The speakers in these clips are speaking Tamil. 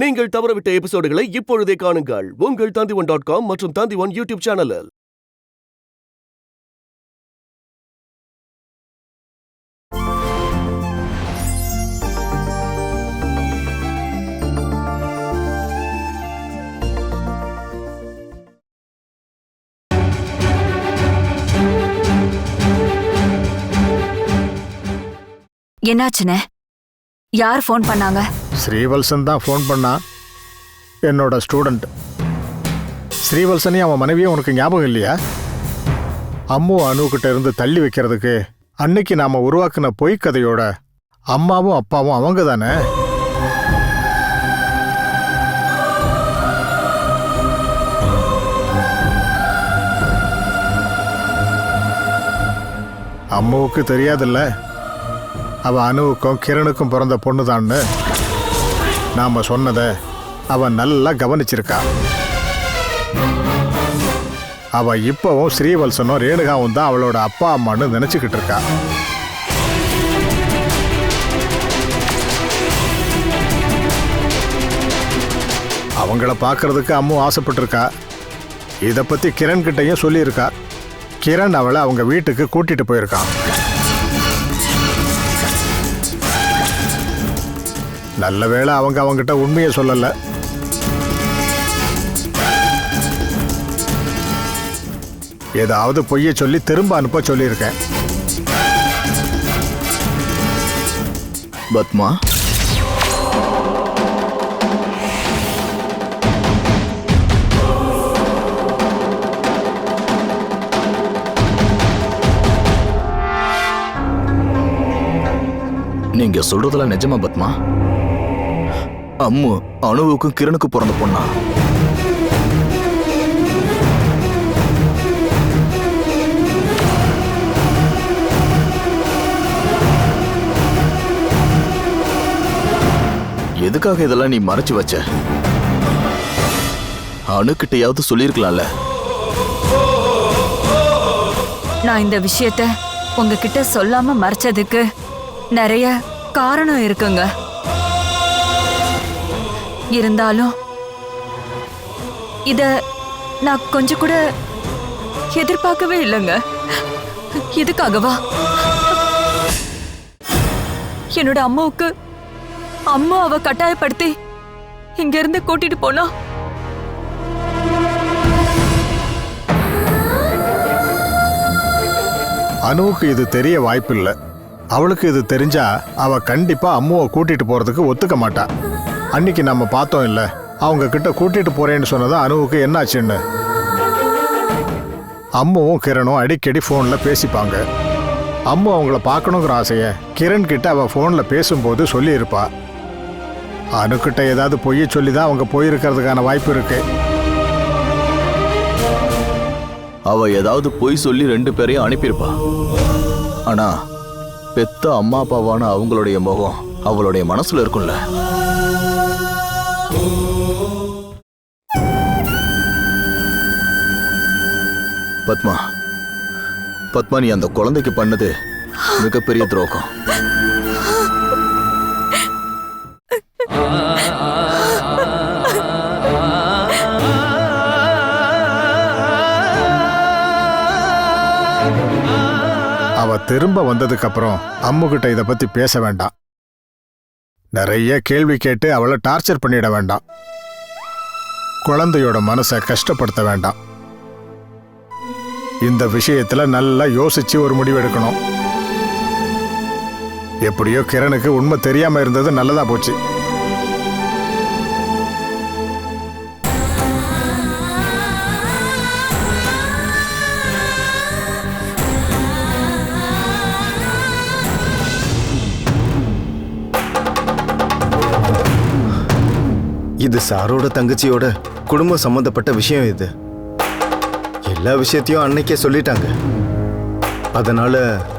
நீங்கள் தவறவிட்ட எபிசோடுகளை இப்பொழுதே காணுங்கள் உங்கள் Tandivan.com மற்றும் Tandivan யூடியூப் சேனலில். என்னாச்சுனே? யார் ஃபோன் பண்ணாங்க? ஸ்ரீவல்சன் தான் ஃபோன் பண்ணா. என்னோட ஸ்டூடெண்ட் ஸ்ரீவல்சனையும் அவன் மனைவியும் உனக்கு ஞாபகம் இல்லையா? அம்மு அணுக்கிட்ட இருந்து தள்ளி வைக்கிறதுக்கு அன்னைக்கு நாம உருவாக்குன பொய்க்கதையோட அம்மாவும் அப்பாவும் அவங்க தானே? அம்முவுக்கு தெரியாதுல்ல அவ அணுவுக்கும் கிரணுக்கும் பிறந்த பொண்ணுதான்னு. நாம சொன்னதை அவன் நல்லா கவனிச்சிருக்கா. அவ இப்பவும் ஸ்ரீவல்சனும் ரேணுகாவும் தான் அவளோட அப்பா அம்மான்னு நினைச்சுக்கிட்டு இருக்கா. அவங்கள பார்க்கறதுக்கு அம்மு ஆசைப்பட்டிருக்கா. இதை பத்தி கிரண் கிட்டையும் சொல்லியிருக்கா. கிரண் அவளை அவங்க வீட்டுக்கு கூட்டிட்டு போயிருக்கான். நல்ல வேளை அவங்க அவங்கிட்ட உண்மையை சொல்லல. ஏதாவது பொய்ய சொல்லி திரும்ப அனுப்ப சொல்லியிருக்கேன். பத்மா, நீங்க சொல்றதெல்லாம் நிஜமா பத்மா? அம்மு அணுவுக்கும் கிரணுக்கு பிறந்த பொண்ணா? எதுக்காக இதெல்லாம் நீ மறைச்சு வச்ச? அணுக்கிட்டையாவது சொல்லிருக்கலாம்ல. நான் இந்த விஷயத்த உங்ககிட்ட சொல்லாம மறைச்சதுக்கு நிறைய காரணம் இருக்குங்க. இருந்தாலும் இத நான் கொஞ்சம் கூட எதிர்பார்க்கவே இல்லைங்க. இதுக்காகவா என்னோட அம்மாவுக்கு அம்மா அவ கட்டாயப்படுத்தி இங்க இருந்து கூட்டிட்டு போனா? அணுவுக்கு இது தெரிய வாய்ப்பில்லை. அவளுக்கு இது தெரிஞ்சா அவ கண்டிப்பா அம்முவை கூட்டிட்டு போறதுக்கு ஒத்துக்க மாட்டா. அன்னைக்கு நம்ம பார்த்தோம் இல்ல, அவங்க கிட்ட கூட்டிட்டு போறேன்னு சொன்னதா அணுவுக்கு என்னாச்சுன்னு. அம்முவும் கிரணும் அடிக்கடி போன்ல பேசிப்பாங்க. அம்மு அவங்கள பார்க்கணுங்கிற ஆசைய கிரண் கிட்ட அவ போன்ல பேசும்போது சொல்லி இருப்பா. அணுக்கிட்ட ஏதாவது பொய்ய சொல்லிதான் அவங்க போயிருக்கிறதுக்கான வாய்ப்பு இருக்கு. அவ ஏதாவது பொய் சொல்லி 2 பேரையும் அனுப்பியிருப்பா. ஆனா பெத்த அம்மா அப்பாவான அவங்களுடைய முகம் அவளுடைய மனசுல இருக்கும்ல. பத்மா, பத்மா, நீ அந்த குழந்தைக்கு பண்ணது மிகப்பெரிய துரோகம். அவ திரும்ப வந்ததுக்கு அப்புறம் அம்முகிட்ட இதை பத்தி பேச வேண்டாம். நிறைய கேள்வி கேட்டு அவளை டார்ச்சர் பண்ணிட வேண்டாம். குழந்தையோட மனசை கஷ்டப்படுத்த வேண்டாம். இந்த விஷயத்துல நல்லா யோசிச்சு ஒரு முடிவு எடுக்கணும். எப்படியோ கிரணுக்கு உண்மை தெரியாம இருந்தது நல்லதா போச்சு. இது சாரோட தங்கச்சியோட குடும்ப சம்பந்தப்பட்ட விஷயம். இது எல்லா விஷயத்தையும் அன்னைக்கே சொல்லிட்டாங்க. அதனால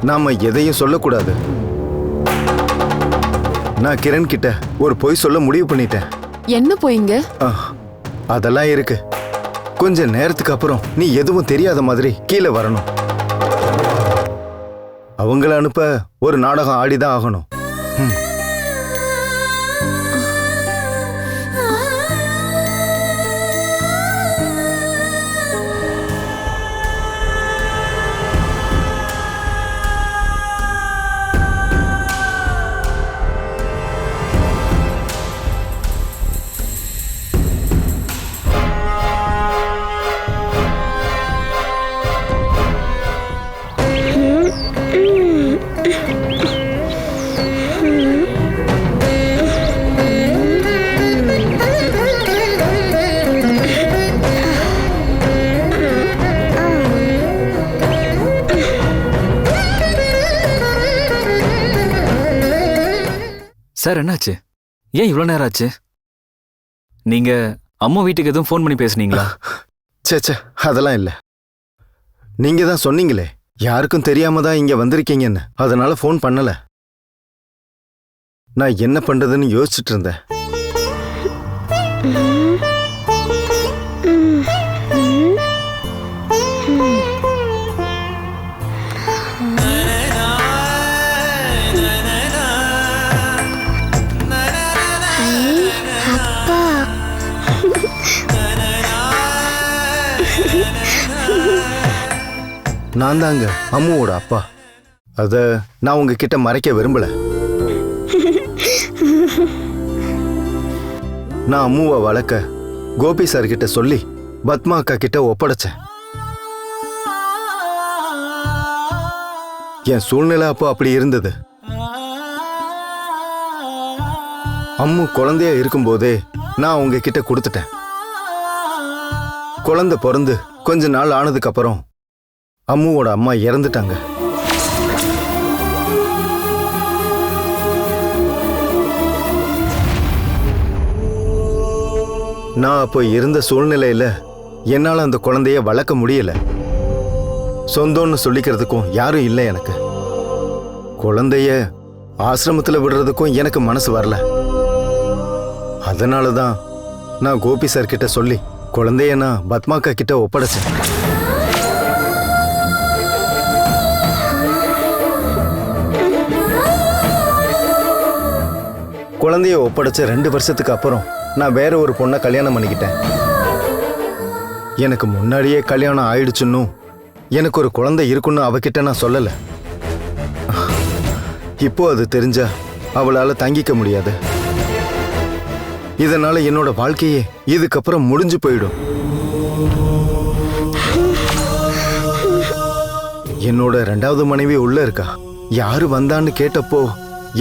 நாம எதையும் சொல்லக்கூடாது. நான் கிரண் கிட்ட ஒரு பொய் சொல்ல முடிவு பண்ணிட்டேன். என்ன பொய்ங்க? அதெல்லாம் இருக்கு. கொஞ்ச நேரத்துக்கு அப்புறம் நீ எதுவும் தெரியாத மாதிரி கீழே வரணும். அவங்கள அனுப்ப ஒரு நாடகம் ஆடிதான் ஆகணும். சார் என்னாச்சு? ஏன் இவ்வளோ நேரம் ஆச்சு? நீங்க அம்மா வீட்டுக்கு எதுவும் ஃபோன் பண்ணி பேசுனீங்களா? ச்சே அதெல்லாம் இல்லை. நீங்க தான் சொன்னீங்களே யாருக்கும் தெரியாம தான் இங்க வந்திருக்கீங்கன்னு, அதனால ஃபோன் பண்ணல. நான் என்ன பண்றதுன்னு யோசிச்சுட்டு இருந்தேன். நான் தாங்க அம்முவோட அப்பா. அத நான் உங்ககிட்ட மறைக்க விரும்பல. நான் அம்முவை வளர்க்க கோபி சார் கிட்ட சொல்லி பத்மா அக்கா கிட்ட ஒப்படைச்சேன். என் சூழ்நிலை அப்போ அப்படி இருந்தது. அம்மு குழந்தையா இருக்கும்போதே நான் அவங்க கிட்ட கொடுத்துட்டேன். குழந்தை பிறந்து கொஞ்ச நாள் ஆனதுக்கு அப்புறம் அம்முவோட அம்மா இறந்துட்டாங்க. நான் அப்போ இருந்த சூழ்நிலையில என்னால அந்த குழந்தைய வளர்க்க முடியல. சொந்தம்னு சொல்லிக்கிறதுக்கும் யாரும் இல்லை எனக்கு. குழந்தைய ஆசிரமத்துல விடுறதுக்கும் எனக்கு மனசு வரல. அதனாலதான் நான் கோபி சார் கிட்ட சொல்லி குழந்தைய நான் பத்மாக்கா கிட்ட ஒப்படைச்சேன். குழந்தைய ஒப்படைச்ச 2 வருஷத்துக்கு அப்புறம் நான் வேற ஒரு பொண்ணை கல்யாணம் பண்ணிக்கிட்டேன். எனக்கு முன்னாடியே கல்யாணம் ஆயிடுச்சுன்னு, எனக்கு ஒரு குழந்தை இருக்குன்னு அவகிட்ட நான் சொல்லல. இப்போ அது தெரிஞ்சா அவளால தங்கிக்க முடியாது. இதனால என்னோட வாழ்க்கையே இதுக்கப்புறம் முடிஞ்சு போயிடும். என்னோட 2வது மனைவி உள்ள இருக்கா. யாரு வந்தான்னு கேட்டப்போ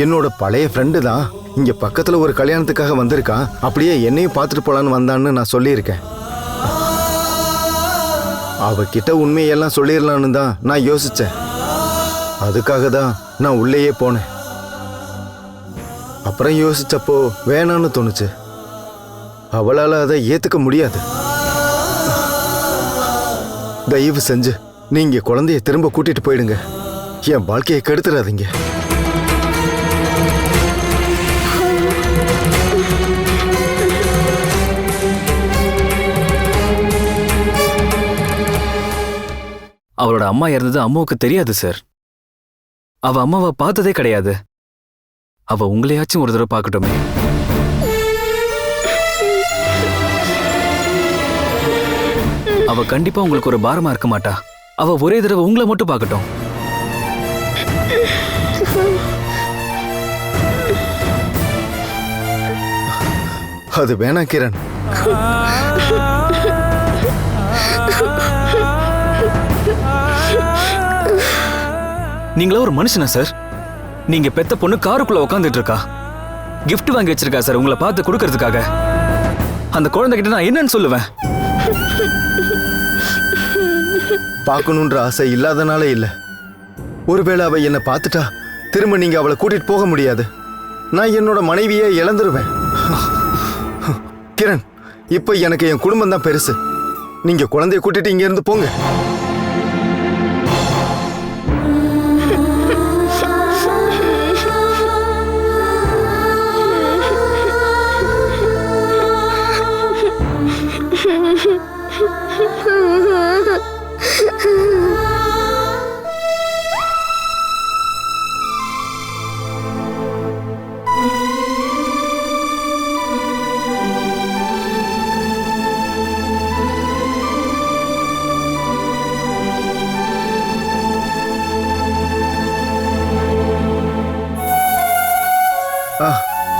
என்னோட பழைய ஃப்ரெண்டு தான் இங்க பக்கத்துல ஒரு கல்யாணத்துக்காக வந்திருக்கான், அப்படியே என்னையும் பார்த்துட்டு போலான்னு வந்தான்னு நான் சொல்லியிருக்கேன். அவகிட்ட உண்மையெல்லாம் சொல்லிடலான்னு தான் நான் யோசிச்சேன். அதுக்காக தான் நான் உள்ளேயே போனேன். அப்புறம் யோசிச்சப்போ வேணான்னு தோணுச்சு. அவளால அதை ஏத்துக்க முடியாது. தயவு செஞ்சு நீங்க குழந்தைய திரும்ப கூட்டிட்டு போயிடுங்க. என் வாழ்க்கையை கெடுத்துறாதீங்க. அவளோட அம்மா இறந்தது அம்மாவுக்கு தெரியாது சார். அவ அம்மாவை பார்த்ததே கிடையாது. அவ உங்களையாச்சும் ஒரு தடவை பார்க்கட்டுமே. அவ கண்டிப்பா உங்களுக்கு ஒரு பாரமா இருக்க மாட்டா. அவ ஒரே தடவை உங்களை மட்டும் பார்க்கட்டும். அது வேணாம் கிரண். நீங்களா ஒரு மனுஷனா சார்? நீங்க பெத்த பொண்ணு காருக்குள்ள உட்காந்துட்டு இருக்கா. கிஃப்ட் வாங்கி வச்சிருக்கா சார் உங்களை பார்த்து கொடுக்கறதுக்காக. அந்த குழந்தைகிட்ட நான் என்னன்னு சொல்லுவேன்? பார்க்கணுன்ற ஆசை இல்லாதனால இல்ல. ஒருவேளை அவ என்னை பார்த்துட்டா திரும்ப நீங்க அவளை கூட்டிட்டு போக முடியாது. நான் என்னோட மனைவியை இழந்துருவேன். கிரண், இப்ப எனக்கு என் குடும்பம் தான் பெருசு. நீங்க குழந்தைய கூட்டிட்டு இங்க இருந்து போங்க.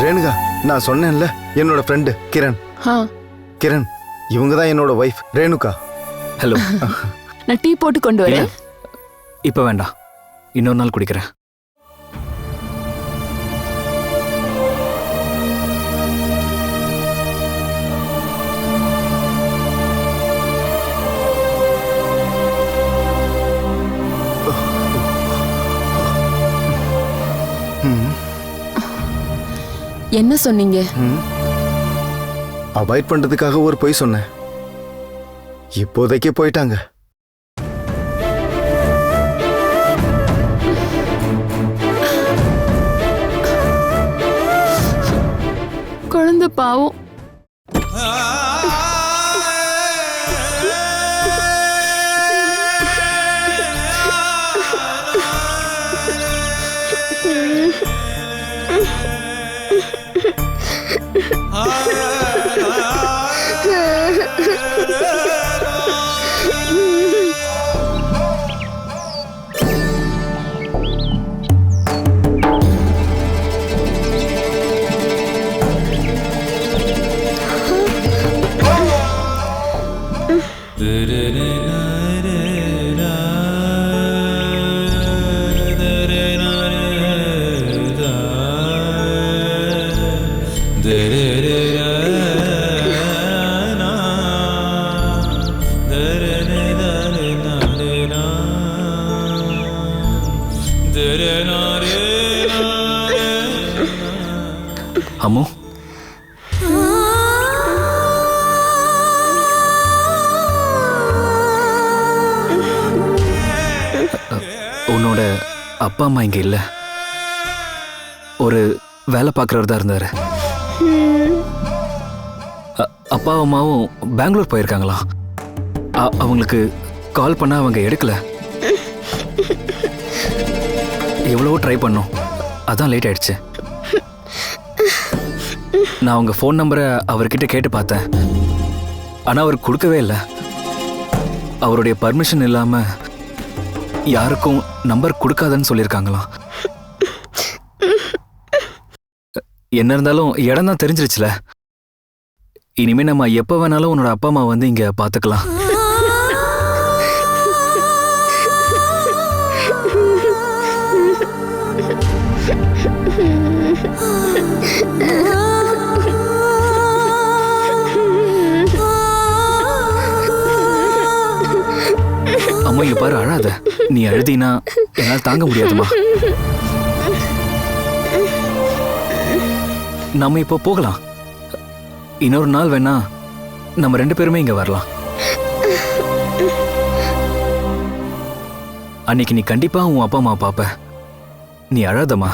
ரேணுகா, நான் சொன்னேன்ல என்னோட ஃப்ரெண்டு கிரண். கிரண், இவங்க தான் என்னோட வைஃப் ரேணுகா. ஹலோ. நான் டீ போட்டு கொண்டு வரேன். இப்ப வேண்டாம், இன்னொரு நாள் குடிக்கிறேன். என்ன சொன்னீங்க? அவாய்ட் பண்றதுக்காக ஒரு பொய் சொன்னேன். இப்போதைக்கு போயிட்டாங்க. குழந்தை பாவம். அம்மு, உன்னோட அப்பா அம்மா இங்க இல்ல. ஒரு வேலை பார்க்கறவர் தான் இருந்தாரு. அப்பா அம்மாவும் பெங்களூர் போயிருக்காங்களா? அவங்களுக்கு கால் பண்ண அவங்க எடுக்கல. எவ்வளவோ ட்ரை பண்ணோம், அதான் லேட் ஆயிடுச்சு. நான் உங்க ஃபோன் நம்பரை அவர்கிட்ட கேட்டு பார்த்தேன், ஆனா அவர் கொடுக்கவே இல்லை. அவருடைய பர்மிஷன் இல்லாம யாருக்கும் நம்பர் கொடுக்காதன்னு சொல்லியிருக்காங்களாம். என்ன இருந்தாலும் இடம் தான் தெரிஞ்சிருச்சுல. இனிமே நம்ம எப்ப வேணாலும் உன்னோட அப்பா அம்மா வந்து இங்க பாத்துக்கலாம். அம்மா இங்க பாரு, அழாத. நீ அழுதினா என்னால் தாங்க முடியாதுமா. நம்ம இப்போ போகலாம். இன்னொரு நாள் வேணா நம்ம 2 பேருமே இங்க வரலாம். அன்னைக்கு நீ கண்டிப்பா உன் அப்பா அம்மா பாப்ப. நீ அழாதம்மா.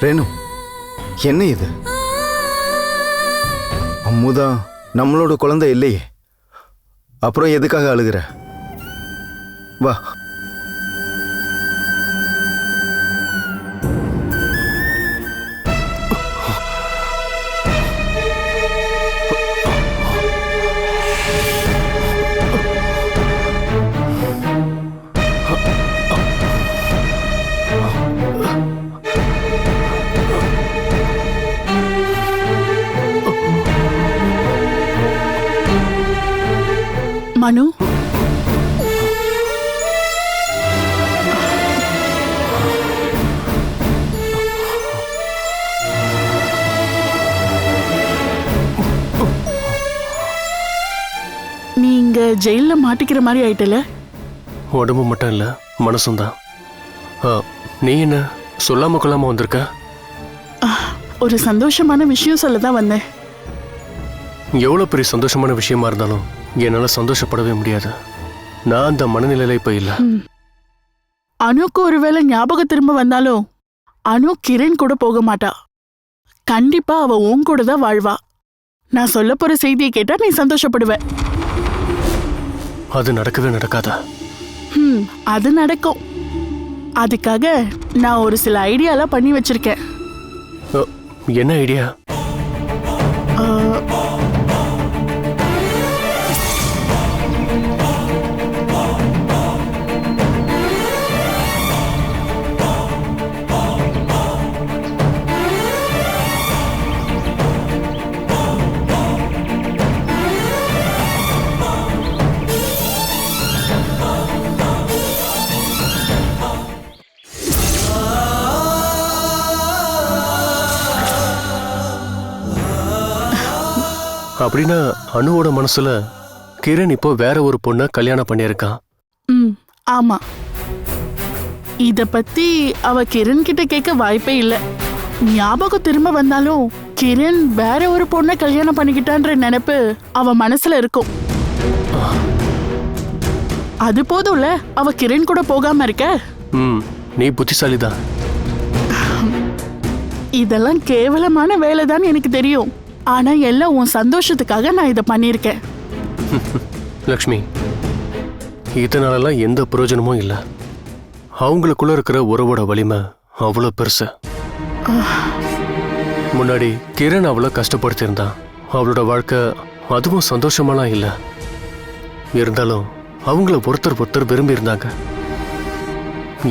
ரேணு, என்ன இது? அம்முதான் நம்மளோட குழந்தை இல்லையே, அப்புறம் எதுக்காக அழுகிற? வா. மனு, நீங்க ஜெயில மாட்டிக்கிற மாதிரி ஆயிட்டல. உடம்பு மட்டும் இல்ல, மனசும் தான். நீ என்ன சொல்லாம கொள்ளாம வந்திருக்க? ஒரு சந்தோஷமான விஷயம் சொல்லதான் வந்தேன். எவ்வளவு பெரிய சந்தோஷமான விஷயமா இருந்தாலும் என்னால சந்தோஷப்படவே முடியாது. நான் அந்த மனநிலையில இப்ப இல்ல. அனுக்கு ஒருவேளை ஞாபகம் திரும்ப வந்தாலும் அனு கிரண் கூட போக மாட்டா. கண்டிப்பா அவ உன் கூட தான் வாழ்வா. நான் சொல்ல போற செய்தியை கேட்டா நீ சந்தோஷப்படுவ. அது நடக்கவே நடக்காதா? அது நடக்கும். அதுக்காக நான் ஒரு சில ஐடியாலாம் பண்ணி வச்சிருக்கேன். என்ன ஐடியா? அப்படின்னா அனுவோட மனசுல கிரண் இப்போ வேற ஒரு பொண்ணை கல்யாணம் பண்ணியிருக்கான். ம் ஆமா. இத பத்தி அவ கிரண் கிட்ட கேட்க வாய்ப்பே இல்ல. ஞாபகம் திரும்ப வந்தாலும் கிரண் வேற ஒரு பொண்ணை கல்யாணம் பண்ணிக்கிட்டான்ற நினைப்பு அவ மனசுல இருக்கும். அது போதும்ல அவ கிரண் கூட போகாம இருக்க. நீ புத்திசாலிதான். இதெல்லாம் கேவலமான வேலைதான் எனக்கு தெரியும். ஆனா எல்லாம் உன் சந்தோஷத்துக்காக நான் இதை பண்ணியிருக்கேன். லக்ஷ்மி, இதனாலலாம் எந்த பிரயோஜனமும் இல்லை. அவங்களுக்குள்ள இருக்கிற உறவோட வலிமை அவ்வளோ பெருசு. முன்னாடி கிரண் அவ்வளோ கஷ்டப்படுத்தியிருந்தான். அவளோட வாழ்க்கை அதுவும் சந்தோஷமாலாம் இல்லை. இருந்தாலும் அவங்கள ஒருத்தர் விரும்பி இருந்தாங்க.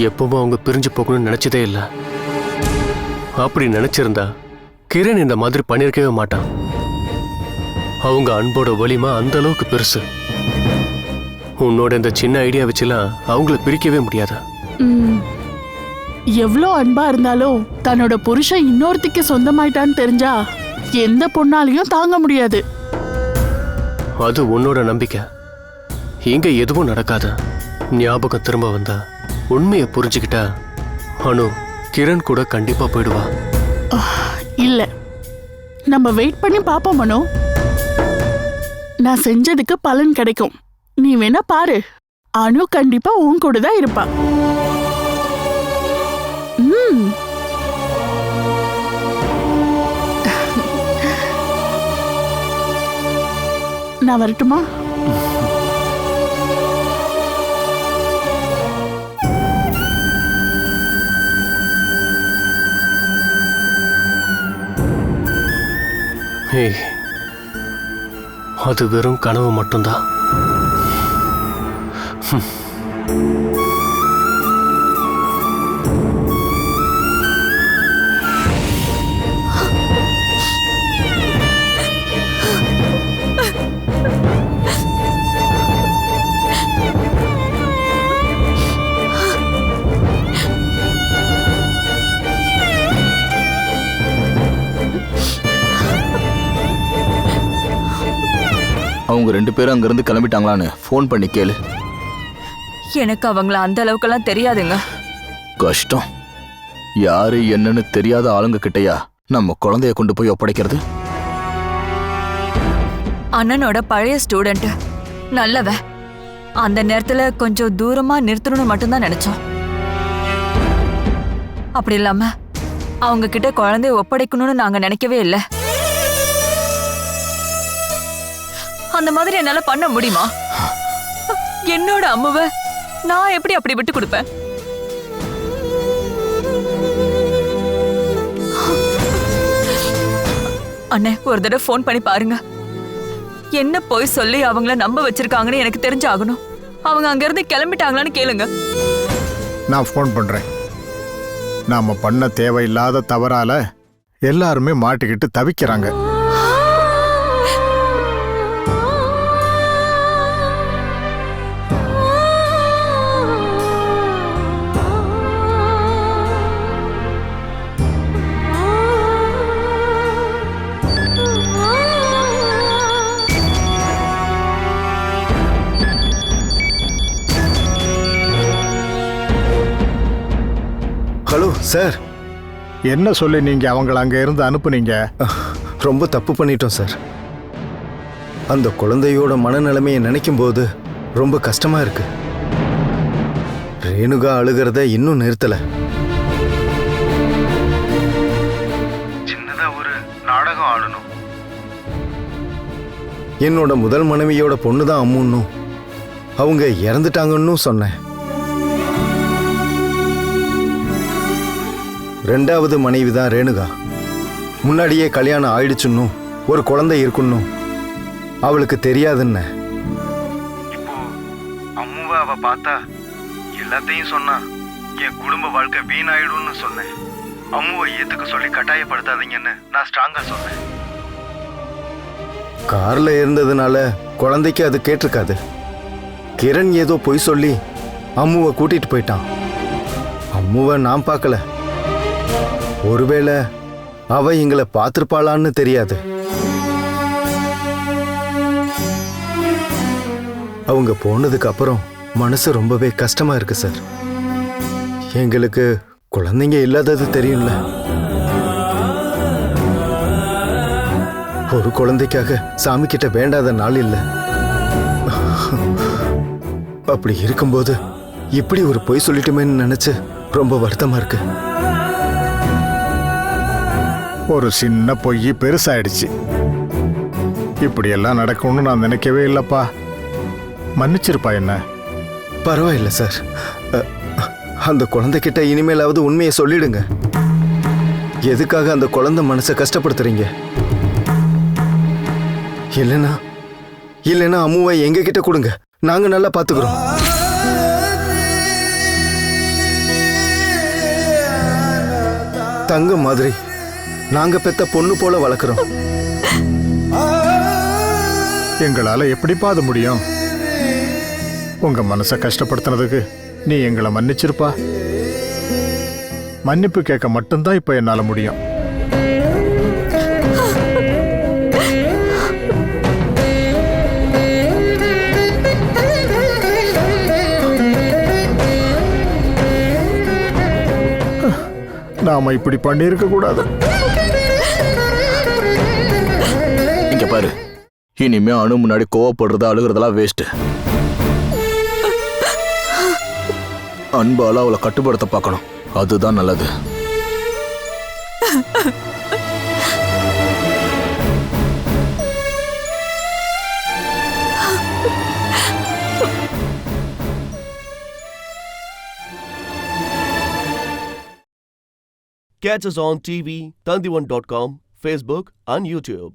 எப்பவும் அவங்க பிரிஞ்சு போகணும்னு நினைச்சதே இல்லை. அப்படி நினைச்சிருந்தா கிரண் இந்த மாதிரி பண்ணியிருக்கவே மாட்டான். அவங்க அன்போட வலிமை அந்த அளவுக்கு பெருசு. உன்னோட இந்த சின்ன ஐடியா வச்சுலாம் அவங்கள பிரிக்கவே முடியாது. எவ்வளோ அன்பா இருந்தாலும் தன்னோட புருஷன் இன்னொருத்திக்கு சொந்தமாயிட்டான்னு தெரிஞ்சா எந்த பொண்ணாலையும் தாங்க முடியாது. அது உன்னோட நம்பிக்கை. இங்க எதுவும் நடக்காது. ஞாபகம் திரும்ப வந்தா உண்மையை புரிஞ்சுக்கிட்டா அனு கிரண் கூட கண்டிப்பா போயிடுவா. இல்ல, நம்ம வெயிட் பண்ணி பாப்போம் மனோ. நான் செஞ்சதுக்கு பலன் கிடைக்கும். நீ வேணா பாரு, அனு கண்டிப்பா உன் கூட தான் இருப்பா. நான் வரட்டுமா? ஏய், அது வெறும் கனவு மட்டும்தான். அவங்க 2 பேரும் அங்கிருந்து கிளம்பிட்டாங்களான்னு ஃபோன் பண்ணி கேளு. எனக்கு அவங்கள அந்த அளவுக்கெல்லாம் தெரியாதுங்க. கஷ்டம். யாரு என்னன்னு தெரியாத ஆளுங்க கிட்டயா நம்ம குழந்தைய கொண்டு போய் ஒப்படைக்கிறது? அண்ணனோட பழைய ஸ்டூடெண்ட், நல்லவ. அந்த நேரத்துல கொஞ்சம் தூரமா நிறுத்தணும்னு மட்டும்தான் நினைச்சோம். அப்படி இல்லாம அவங்க கிட்ட குழந்தைய ஒப்படைக்கணும்னு நாங்க நினைக்கவே இல்லை. அந்த மாதிரி என்னால பண்ண முடியுமா? என்னோட அம்மாவை நான் எப்படி அப்படி விட்டு கொடுப்பேன்? அண்ணே, ஒரு தடவை ஃபோன் பண்ணி பாருங்க. என்ன போய் சொல்லி அவங்கள நம்ப வச்சிருக்காங்கன்னு எனக்கு தெரிஞ்சாகணும். அவங்க அங்கிருந்து கிளம்பிட்டாங்களான்னு கேளுங்க. நான் ஃபோன் பண்றேன். நாம பண்ண தேவையில்லாத தவறால எல்லாருமே மாட்டிக்கிட்டு தவிக்கிறாங்க. Hello sir. என்ன சொல்லி நீங்க அவங்கள அங்க இருந்து அனுப்புனீங்க? ரொம்ப தப்பு பண்ணிட்டோம் சார். அந்த குழந்தையோட மனநிலைமையை நினைக்கும் போது ரொம்ப கஷ்டமா இருக்கு. ரேணுகா அழுகிறத இன்னும் நிறுத்தல. சின்னதா ஒரு நாடகம் ஆடணும். என்னோட முதல் மனைவியோட பொண்ணு தான் அம்முன்னும் அவங்க இறந்துட்டாங்கன்னு சொன்னேன். 2வது மனைவி தான் ரேணுகா. முன்னாடியே கல்யாணம் ஆயிடுச்சுன்னும் ஒரு குழந்தை இருக்குன்னும் அவளுக்கு தெரியாதுன்னு. இப்போ அம்முவை அவ பார்த்தா எல்லாத்தையும் சொன்னா என் குடும்ப வாழ்க்கை வீணாயிடும்னு சொன்னேன். அம்முவை எதுக்கு சொல்லி கட்டாயப்படுத்தாதீங்கன்னு நான் ஸ்ட்ராங்கா சொன்னேன். கார்ல இருந்ததுனால குழந்தைக்கு அது கேட்டிருக்காது. கிரண் ஏதோ பொய் சொல்லி அம்முவை கூட்டிட்டு போயிட்டான். அம்முவை நான் பார்க்கல. ஒருவேளை அவ எங்களை பார்த்திருப்பாளான்னு தெரியாது. அவங்க போனதுக்கு அப்புறம் மனசு ரொம்பவே கஷ்டமா இருக்கு சார். எங்களுக்கு குழந்தைங்க இல்லாதது தெரியும்ல. ஒரு குழந்தைக்காக சாமி கிட்ட வேண்டாத நாள் இல்ல. அப்படி இருக்கும்போது இப்படி ஒரு பொய் சொல்லிட்டுமேன்னு நினைச்சு ரொம்ப வருத்தமா இருக்கு. ஒரு சின்ன பொய் பெருசாயிடுச்சு. இப்படியெல்லாம் நடக்கும்னு நான் நினைக்கவே இல்லப்பா. மன்னிச்சிருப்பா என்ன. பரவாயில்ல சார். அந்த குழந்தைகிட்ட இனிமேலாவது உண்மையை சொல்லிடுங்க. எதுக்காக அந்த குழந்தை மனசை கஷ்டப்படுத்துறீங்க? இல்லைன்னா அம்முவை எங்க கிட்ட கொடுங்க, நாங்க நல்லா பாத்துக்கிறோம். தங்க மாதிரி நாங்க பெத்த பொண்ணு போல வளர்க்குறோம். எங்களால எப்படிப்பா அது முடியும்? உங்க மனசை கஷ்டப்படுத்தினதுக்கு நீ எங்களை மன்னிச்சிருப்பா. மன்னிப்பு கேட்க மட்டும்தான் இப்ப என்னால முடியும். நாம இப்படி பண்ணிருக்க கூடாது. இங்க பாரு, இனிமே அணு முன்னாடி கோவப்படுறது அழுகுறதெல்லாம் வேஸ்ட். அன்பால அவளை கட்டுப்படுத்த பார்க்கணும், அதுதான் நல்லது. Catch us on TV, Tandivan.com, Facebook and YouTube.